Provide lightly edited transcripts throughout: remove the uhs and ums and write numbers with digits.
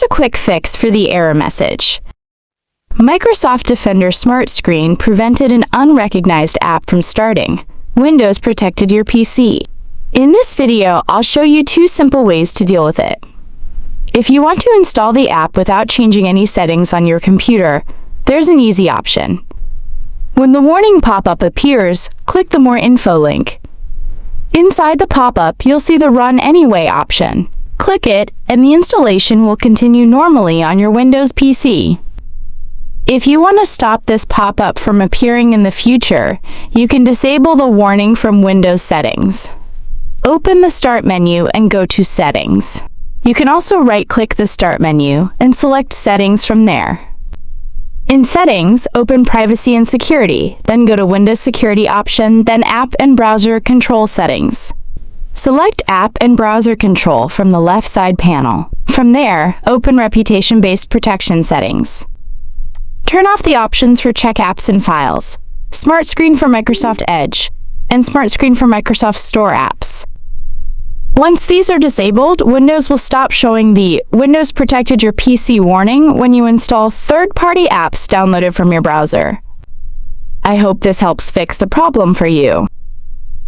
a quick fix for the error message. Microsoft Defender SmartScreen prevented an unrecognized app from starting. Windows protected your PC. In this video, I'll show you 2 simple ways to deal with it. If you want to install the app without changing any settings on your computer, there's an easy option. When the warning pop-up appears, click the More Info link. Inside the pop-up, you'll see the Run Anyway option. Click it, and the installation will continue normally on your Windows PC. If you want to stop this pop-up from appearing in the future, you can disable the warning from Windows Settings. Open the Start menu and go to Settings. You can also right-click the Start menu and select Settings from there. In Settings, open Privacy and Security, then go to Windows Security option, then App and Browser Control Settings. Select App and Browser Control from the left side panel. From there, open Reputation-Based Protection Settings. Turn off the options for Check Apps and Files, SmartScreen for Microsoft Edge, and SmartScreen for Microsoft Store apps. Once these are disabled, Windows will stop showing the Windows Protected Your PC warning when you install third-party apps downloaded from your browser. I hope this helps fix the problem for you.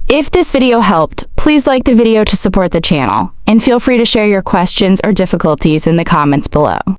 If this video helped, please like the video to support the channel, and feel free to share your questions or difficulties in the comments below.